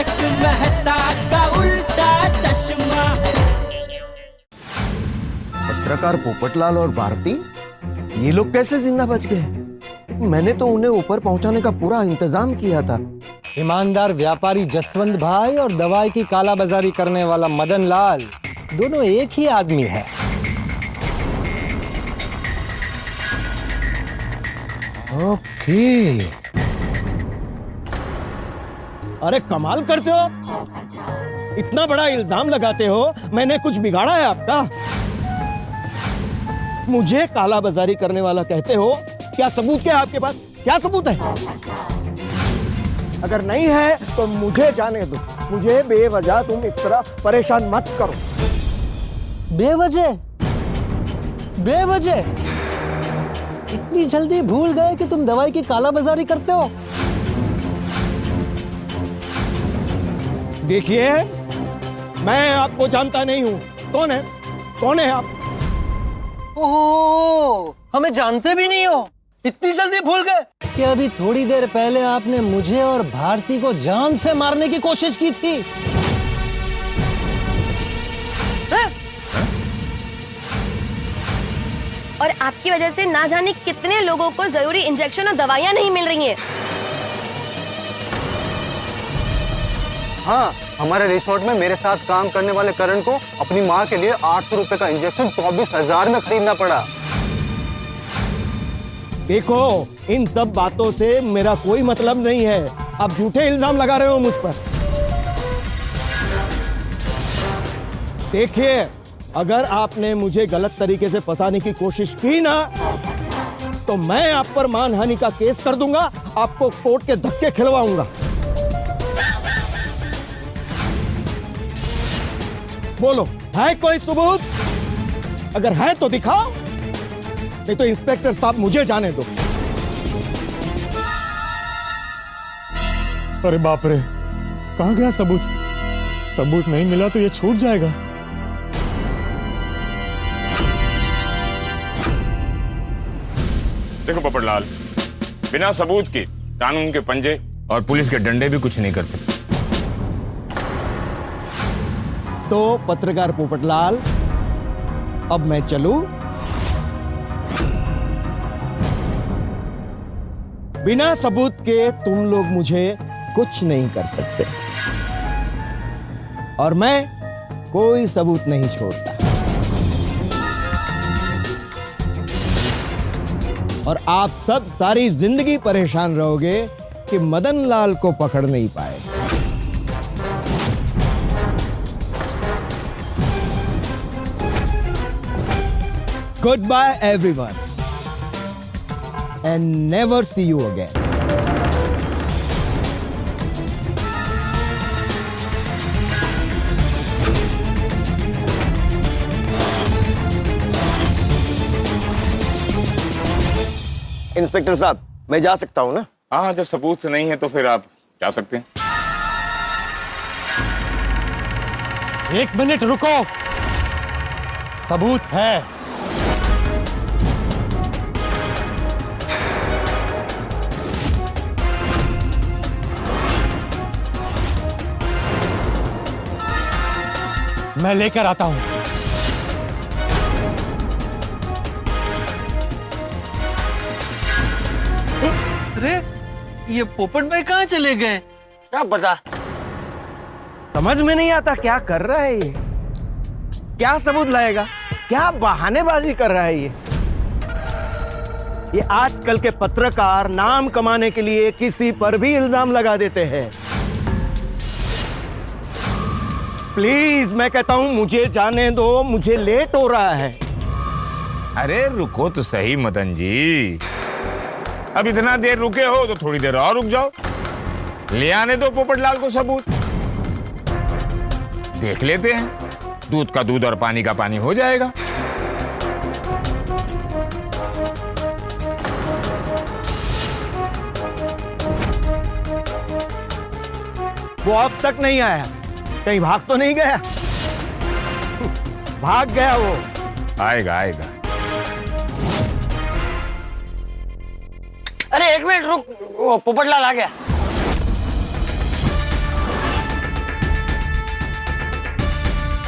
तारक मेहता का उल्टा चश्मा। पत्रकार पोपटलाल और भारती, ये लोग कैसे जिंदा बच गए? मैंने तो उन्हें ऊपर पहुंचाने का पूरा इंतजाम किया था। ईमानदार व्यापारी जसवंत भाई और दवाई की कालाबाजारी करने वाला मदन लाल दोनों एक ही आदमी है। ओके। अरे कमाल करते हो, इतना बड़ा इल्जाम लगाते हो। मैंने कुछ बिगाड़ा है आपका? मुझे काला बाजारी करने वाला कहते हो। क्या सबूत क्या है आपके पास? क्या सबूत है? अगर नहीं है तो मुझे जाने दो। मुझे बेवजह तुम इस तरह परेशान मत करो। बेवजह? बेवजह? इतनी जल्दी भूल गए कि तुम दवाई की कालाबाजारी करते हो? देखिए, मैं आपको जानता नहीं हूं। कौन है? कौन है आप? ओह, हमें जानते भी नहीं हो? इतनी जल्दी भूल गए कि अभी थोड़ी देर पहले आपने मुझे और भारती को जान से मारने की कोशिश की थी। और आपकी वजह से ना जाने कितने लोगों को जरूरी इंजेक्शन और दवाइयां नहीं मिल रही हैं। हाँ, हमारे रिसोर्ट में मेरे साथ काम करने वाले करण को अपनी माँ के लिए 800 रुपए का इंजेक्शन 24,000 में खरीदना पड़ा। देखो, इन सब बातों से मेरा कोई मतलब नहीं है। आप झूठे इल्जाम लगा रहे हो मुझ पर। देखिए, अगर आपने मुझे गलत तरीके से फंसाने की कोशिश की ना, तो मैं आप पर मानहानि का केस कर दूंगा। आपको कोर्ट के धक्के खिलवाऊंगा। बोलो, है कोई सबूत? अगर है तो दिखाओ, नहीं तो इंस्पेक्टर साहब मुझे जाने दो। अरे बाप रे, कहां गया सबूत? सबूत नहीं मिला तो ये छूट जाएगा। देखो पोपटलाल, बिना सबूत के कानून के पंजे और पुलिस के डंडे भी कुछ नहीं कर सकते। तो पत्रकार पोपटलाल, अब मैं चलूं? बिना सबूत के तुम लोग मुझे कुछ नहीं कर सकते, और मैं कोई सबूत नहीं छोड़ता। और आप सब सारी जिंदगी परेशान रहोगे कि मदन लाल को पकड़ नहीं पाए। Goodbye everyone, and never see you again. Inspector साहब, मैं जा सकता हूँ ना? हाँ, जब सबूत नहीं है तो फिर आप जा सकते हैं। 1 मिनट रुको, सबूत है। मैं लेकर आता हूं। अरे, ये पोपट भाई कहाँ चले गए? क्या पता? समझ में नहीं आता क्या कर रहा है ये। क्या सबूत लाएगा? क्या बहानेबाजी कर रहा है ये आजकल के पत्रकार नाम कमाने के लिए किसी पर भी इल्जाम लगा देते हैं। प्लीज, मैं कहता हूं मुझे जाने दो, मुझे लेट हो रहा है। अरे रुको तो सही मदन जी, अब इतना देर रुके हो तो थोड़ी देर और रुक जाओ। ले आने दो पोपटलाल को सबूत, देख लेते हैं। दूध का दूध और पानी का पानी हो जाएगा। वो अब तक नहीं आया, कहीं भाग तो नहीं गया? भाग गया वो। आएगा आएगा। अरे 1 मिनट रुक, वो पोपटलाल आ गया।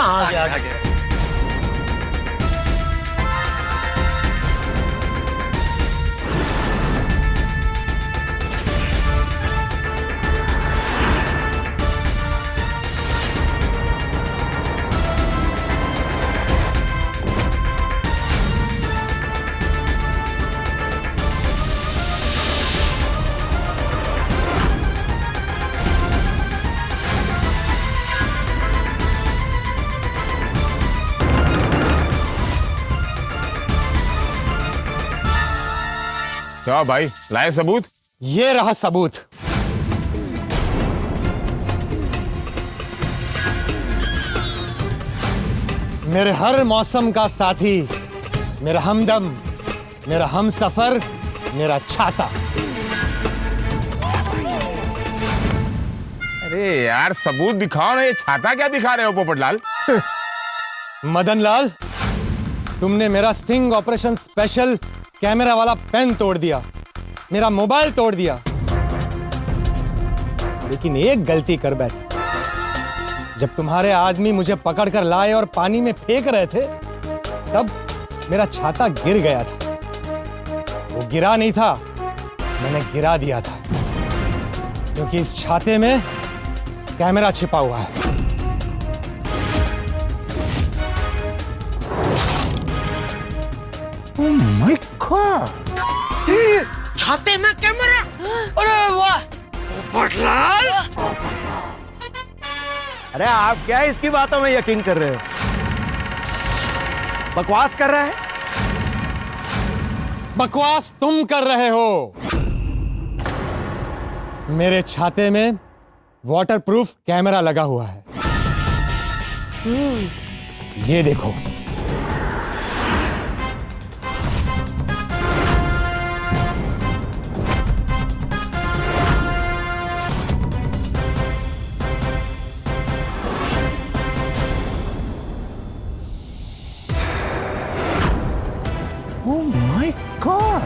हाँ, आ गया। क्या भाई, लाए सबूत? ये रहा सबूत। मेरे हर मौसम का साथी, मेरा हमदम, मेरा हमसफर, मेरा छाता। अरे यार सबूत दिखाओ ना, ये छाता क्या दिखा रहे हो पोपटलाल? मदन लाल, तुमने मेरा स्टिंग ऑपरेशन स्पेशल कैमरा वाला पेन तोड़ दिया, मेरा मोबाइल तोड़ दिया, लेकिन एक गलती कर बैठे। जब तुम्हारे आदमी मुझे पकड़कर लाए और पानी में फेंक रहे थे, तब मेरा छाता गिर गया था। वो गिरा नहीं था, मैंने गिरा दिया था, क्योंकि इस छाते में कैमरा छिपा हुआ है। माय गॉड, छाते में कैमरा! अरे वाह! पोपटलाल! अरे आप क्या इसकी बातों में यकीन कर रहे हो? बकवास कर रहा है? बकवास तुम कर रहे हो। मेरे छाते में वाटरप्रूफ कैमरा लगा हुआ है। ये देखो। Oh my God,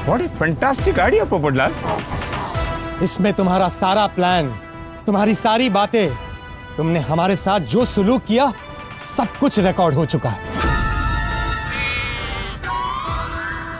what A fantastic idea Popatlal. इसमें तुम्हारा सारा प्लान, तुम्हारी सारी बातें, तुमने हमारे साथ जो सुलूक किया, सब कुछ रिकॉर्ड हो चुका है।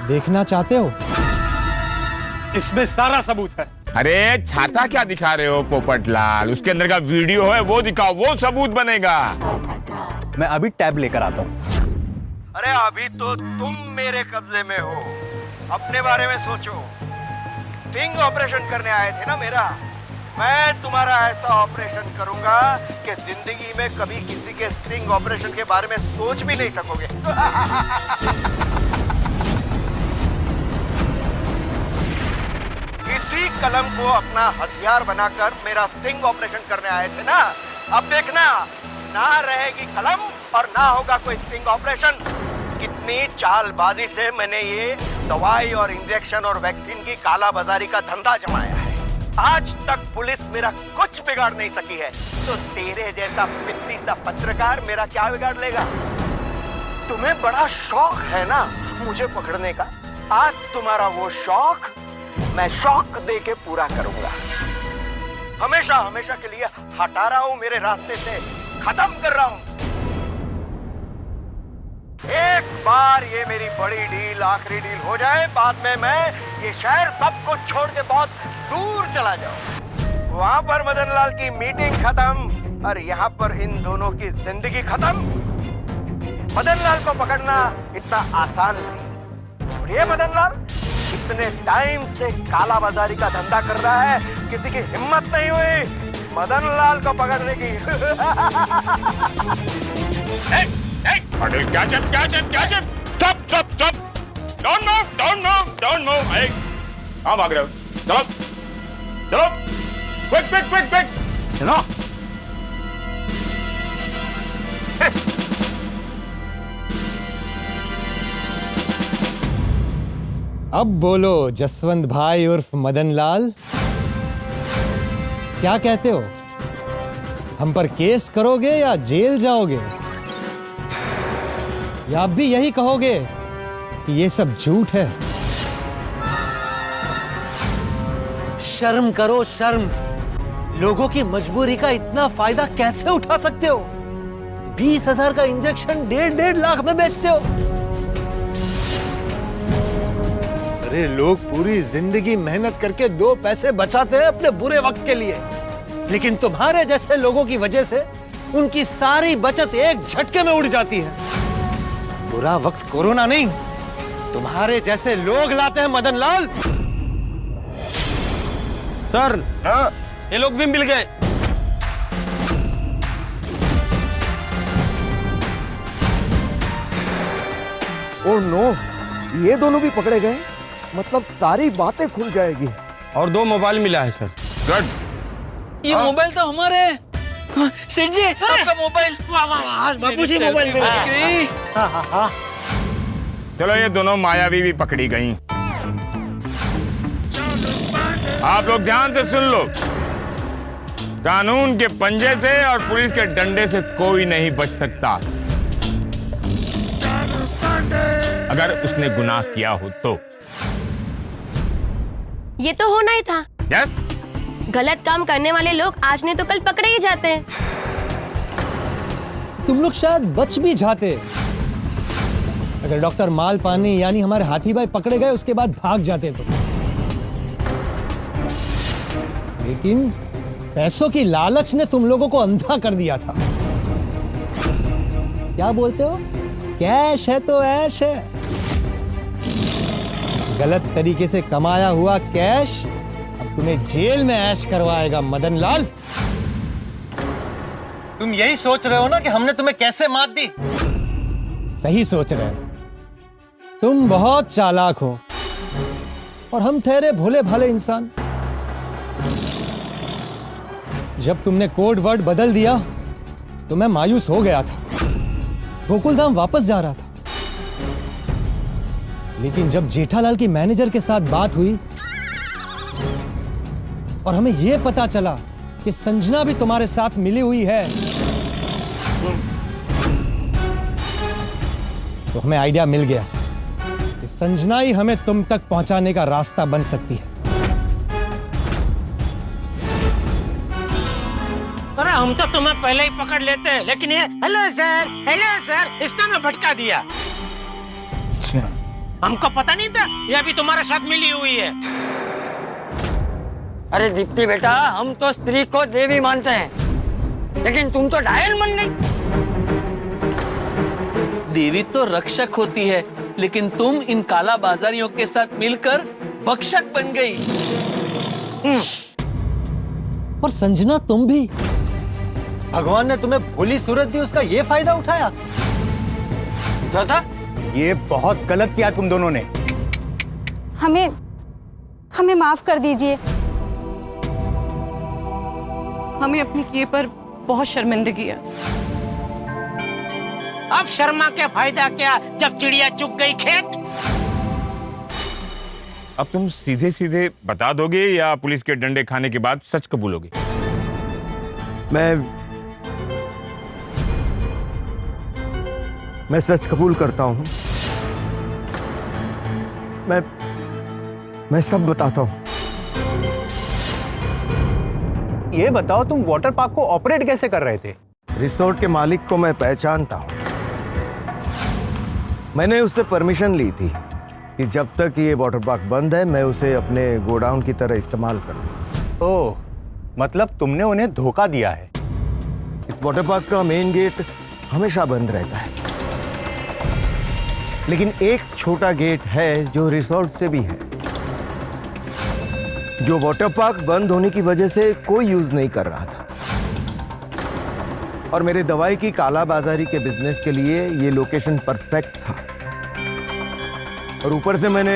देखना चाहते हो? इसमें सारा सबूत है। अरे छाता क्या दिखा रहे हो पोपटलाल? उसके अंदर का वीडियो है वो दिखाओ, वो सबूत बनेगा। मैं अभी टैब लेकर आता हूँ। अरे अभी तो तुम मेरे कब्जे में हो, अपने बारे में सोचो। स्टिंग ऑपरेशन करने आए थे ना मेरा, मैं तुम्हारा ऐसा ऑपरेशन करूंगा कि जिंदगी में कभी किसी के स्टिंग ऑपरेशन के बारे में सोच भी नहीं सकोगे। इसी कलम को अपना हथियार बनाकर मेरा स्टिंग ऑपरेशन करने आए थे ना, अब देखना, ना रहेगी कलम और ना होगा कोई स्टिंग ऑपरेशन। कितनी चालबाजी से मैंने ये दवाई और इंजेक्शन और वैक्सीन की काला बाजारी का धंधा जमाया है। आज तक पुलिस मेरा कुछ बिगाड़ नहीं सकी है, तो तेरे जैसा पित्ती सा पत्रकार मेरा क्या बिगाड़ लेगा? तुम्हें बड़ा शौक है ना मुझे पकड़ने का, आज तुम्हारा वो शौक मैं शौक दे के पूरा करूंगा। हमेशा हमेशा के लिए हटा रहा हूं मेरे रास्ते से, खत्म कर रहा हूं। एक बार ये मेरी बड़ी डील, आखिरी डील हो जाए, बाद में मैं ये शहर सब कुछ छोड़ के बहुत दूर चला जाऊं। वहां पर मदनलाल की मीटिंग खत्म और यहाँ पर इन दोनों की जिंदगी खत्म। मदनलाल को पकड़ना इतना आसान नहीं। और ये मदनलाल इतने टाइम से काला बाजारी का धंधा कर रहा है, किसी की हिम्मत नहीं हुई मदनलाल को पकड़ने की। क्या चल? Stop! Don't move! Hey, कहाँ भाग रहे हो? चलो! Quick! चलो! अब बोलो जसवंत भाई उर्फ मदन लाल, क्या कहते हो? हम पर केस करोगे या जेल जाओगे? या आप भी यही कहोगे कि ये सब झूठ है? शर्म करो, शर्म। लोगों की मजबूरी का इतना फायदा कैसे उठा सकते हो? 20,000 का इंजेक्शन 1.5 लाख में बेचते हो। अरे लोग पूरी जिंदगी मेहनत करके 2 पैसे बचाते हैं अपने बुरे वक्त के लिए, लेकिन तुम्हारे जैसे लोगों की वजह से उनकी सारी बचत एक झटके में उड़ जाती है। बुरा वक्त कोरोना नहीं, तुम्हारे जैसे लोग लाते हैं मदन लाल। सर ये लोग भी मिल गए। ओह नो, ये दोनों भी पकड़े गए। मतलब सारी बातें खुल जाएगी। और 2 मोबाइल मिला है सर। गुड। ये मोबाइल तो हमारे हैं। हाँ, सेठ जी आपका मोबाइल। बापूजी मोबाइल चलो ये दोनों मायावी भी पकड़ी गई। आप लोग ध्यान से सुन लो, कानून के पंजे से और पुलिस के डंडे से कोई नहीं बच सकता अगर उसने गुनाह किया हो तो। ये तो होना ही था। यस। गलत काम करने वाले लोग आज नहीं तो कल पकड़े ही जाते हैं। तुम लोग शायद बच भी जाते अगर डॉक्टर मालपानी यानी हमारे हाथी भाई पकड़े गए उसके बाद भाग जाते तो। लेकिन पैसों की लालच ने तुम लोगों को अंधा कर दिया था। क्या बोलते हो? कैश है तो ऐश है। गलत तरीके से कमाया हुआ कैश अब तुम्हें जेल में ऐश करवाएगा मदन लाल। तुम यही सोच रहे हो ना कि हमने तुम्हें कैसे मात दी? सही सोच रहे हो। तुम बहुत चालाक हो और हम ठहरे भोले भाले इंसान। जब तुमने कोड वर्ड बदल दिया तो मैं मायूस हो गया था। गोकुलधाम वापस जा रहा था, लेकिन जब जेठालाल की मैनेजर के साथ बात हुई और हमें यह पता चला कि संजना भी तुम्हारे साथ मिली हुई है, तो हमें आइडिया मिल गया कि संजना ही हमें तुम तक पहुंचाने का रास्ता बन सकती है। अरे हम तो तुम्हें पहले ही पकड़ लेते हैं, लेकिन ये हेलो सर इसने हमें भटका दिया। हमको पता नहीं था ये अभी तुम्हारे साथ मिली हुई है। अरे दीप्ति बेटा, हम तो स्त्री को देवी मानते हैं, लेकिन तुम तो डायन बन गई। देवी तो रक्षक होती है, लेकिन तुम इन काला बाजारियों के साथ मिलकर भक्षक बन गई। और संजना तुम भी। भगवान ने तुम्हें भोली सूरत दी, उसका ये फायदा उठाया। क्या था? ये बहुत गलत किया तुम दोनों ने। हमें माफ कर दीजिए। हमें अपने किए पर बहुत शर्मिंदगी है। अब शर्मा के फायदा क्या जब चिड़िया चुग गई खेत। अब तुम सीधे सीधे बता दोगे या पुलिस के डंडे खाने के बाद सच कबूलोगे? मैं सच कबूल करता हूं। मैं सब बताता हूं। ये बताओ तुम वाटर पार्क को ऑपरेट कैसे कर रहे थे? रिसोर्ट के मालिक को मैं पहचानता हूं। मैंने उससे परमिशन ली थी कि जब तक ये वाटर पार्क बंद है मैं उसे अपने गोडाउन की तरह इस्तेमाल करूं। ओह, मतलब तुमने उन्हें धोखा दिया है। इस वाटर पार्क का मेन गेट हमेशा बंद रहता है, लेकिन एक छोटा गेट है जो रिसोर्ट से भी है, जो वाटर पार्क बंद होने की वजह से कोई यूज नहीं कर रहा था। और मेरे दवाई की कालाबाजारी के बिजनेस के लिए ये लोकेशन परफेक्ट था। और ऊपर से मैंने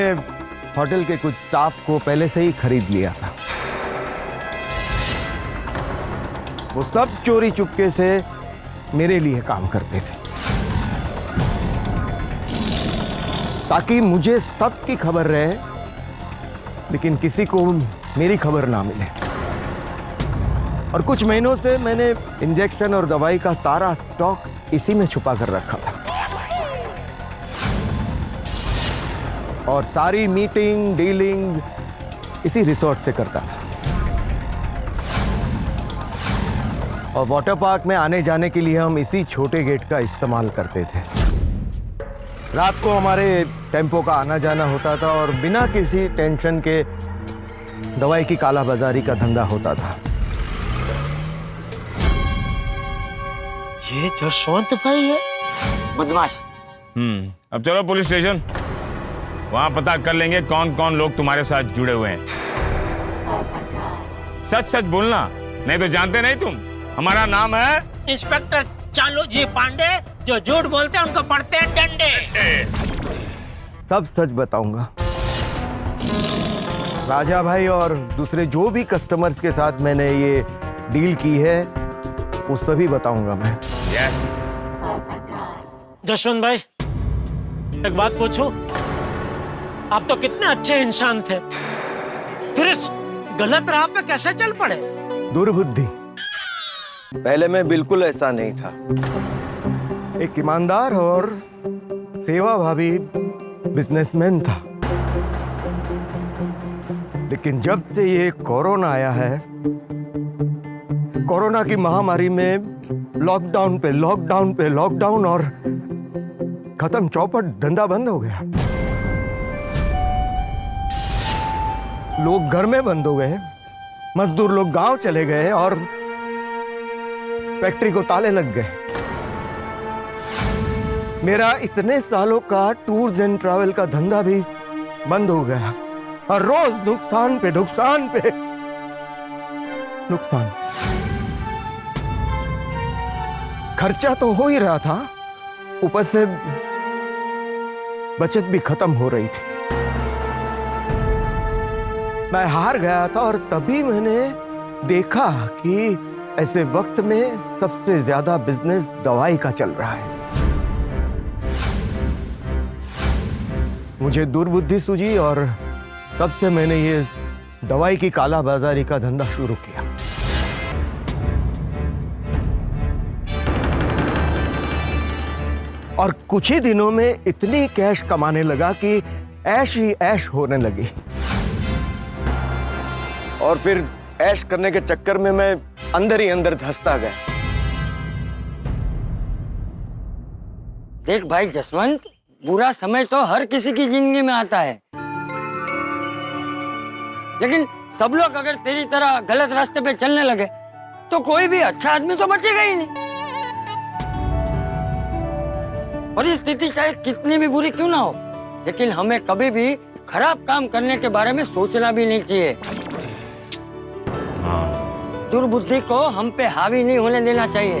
होटल के कुछ स्टाफ को पहले से ही खरीद लिया था। वो सब चोरी चुपके से मेरे लिए काम करते थे, ताकि मुझे सब की खबर रहे, लेकिन किसी को मेरी खबर ना मिले। और कुछ महीनों से मैंने इंजेक्शन और दवाई का सारा स्टॉक इसी में छुपा कर रखा था, और सारी मीटिंग डीलिंग इसी रिसोर्ट से करता था। और वाटर पार्क में आने जाने के लिए हम इसी छोटे गेट का इस्तेमाल करते थे। रात को हमारे टेम्पो का आना जाना होता था और बिना किसी टेंशन के दवाई की कालाबाजारी का धंधा होता था। ये जसवंत भाई है बदमाश। अब चलो पुलिस स्टेशन, वहां पता कर लेंगे कौन कौन लोग तुम्हारे साथ जुड़े हुए हैं। सच सच बोलना, नहीं तो जानते नहीं तुम, हमारा नाम है इंस्पेक्टर चालू जी पांडे। जो झूठ बोलते हैं उनको पड़ते हैं डंडे। सब सच बताऊंगा। राजा भाई और दूसरे जो भी कस्टमर्स के साथ मैंने ये डील की है वो सभी बताऊंगा मैं। जसवंत भाई, एक बात पूछूं? आप तो कितने अच्छे इंसान थे, फिर इस गलत राह पे कैसे चल पड़े? दुर्बुद्धि। पहले मैं बिल्कुल ऐसा नहीं था, एक ईमानदार और सेवाभावी बिजनेसमैन था। लेकिन जब से ये कोरोना आया है, कोरोना की महामारी में लॉकडाउन पे लॉकडाउन पे लॉकडाउन और खत्म चौपट, धंधा बंद हो गया। लोग घर में बंद हो गए, मजदूर लोग गांव चले गए और फैक्ट्री को ताले लग गए। मेरा इतने सालों का टूर्स एंड ट्रैवल का धंधा भी बंद हो गया और रोज नुकसान पे नुकसान पे नुकसान। खर्चा तो हो ही रहा था, ऊपर से बचत भी खत्म हो रही थी। मैं हार गया था और तभी मैंने देखा कि ऐसे वक्त में सबसे ज्यादा बिजनेस दवाई का चल रहा है। मुझे दुर्बुद्धि सूझी और तब से मैंने ये दवाई की कालाबाजारी का धंधा शुरू किया। और कुछ ही दिनों में इतनी कैश कमाने लगा कि ऐश ही ऐश होने लगी। और फिर ऐश करने के चक्कर में मैं अंदर ही अंदर धंसता गया। देख भाई जसवंत, बुरा समय तो हर किसी की जिंदगी में आता है, लेकिन सब लोग अगर तेरी तरह गलत रास्ते पे चलने लगे तो कोई भी अच्छा आदमी तो बचेगा ही नहीं। परिस्थिति चाहे कितनी भी बुरी क्यों ना हो, लेकिन हमें कभी भी खराब काम करने के बारे में सोचना भी नहीं चाहिए। दुर्बुद्धि को हम पे हावी नहीं होने देना चाहिए।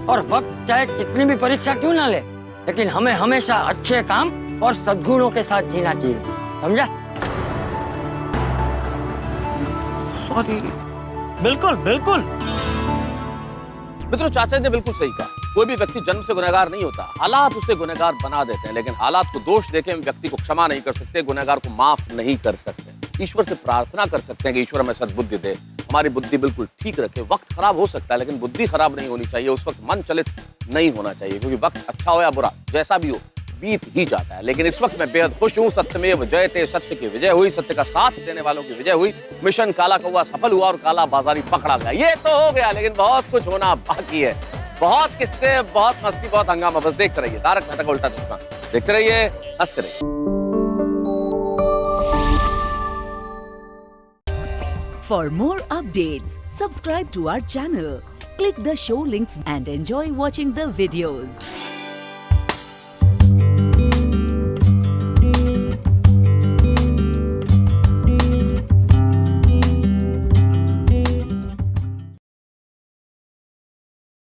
और वक्त चाहे कितनी भी परीक्षा क्यों ना ले, लेकिन हमें हमेशा अच्छे काम और सद्गुणों के साथ जीना चाहिए, समझा? बिल्कुल बिल्कुल। मित्रों, चाचा ने बिल्कुल सही कहा। कोई भी व्यक्ति जन्म से गुनहगार नहीं होता, हालात उसे गुनहगार बना देते हैं। लेकिन हालात को दोष देके हम व्यक्ति को क्षमा नहीं कर सकते, गुनहगार को माफ नहीं कर सकते। ईश्वर से प्रार्थना कर सकते हैं कि ईश्वर हमें सद्बुद्धि दे, हमारी बुद्धि बिल्कुल ठीक रखे। वक्त खराब हो सकता है लेकिन बुद्धि खराब नहीं होनी चाहिए। उस वक्त मन चलित नहीं होना चाहिए, क्योंकि वक्त अच्छा हो या बुरा जैसा भी हो बीत ही जाता है। लेकिन इस वक्त मैं बेहद खुश हूँ। सत्यमेव जयते, सत्य की विजय हुई, सत्य का साथ देने वालों की विजय हुई। मिशन काला कौवा सफल हुआ और काला बाजारी पकड़ा गया। ये तो हो गया, लेकिन बहुत कुछ होना बाकी है। बहुत किस्से, बहुत मस्ती, बहुत हंगामा। बस देखते रहिए तारक मेहता का उल्टा चश्मा, देखते रहिए, हंसते रहिए। For more updates, subscribe to our channel, click the show links and enjoy watching the videos.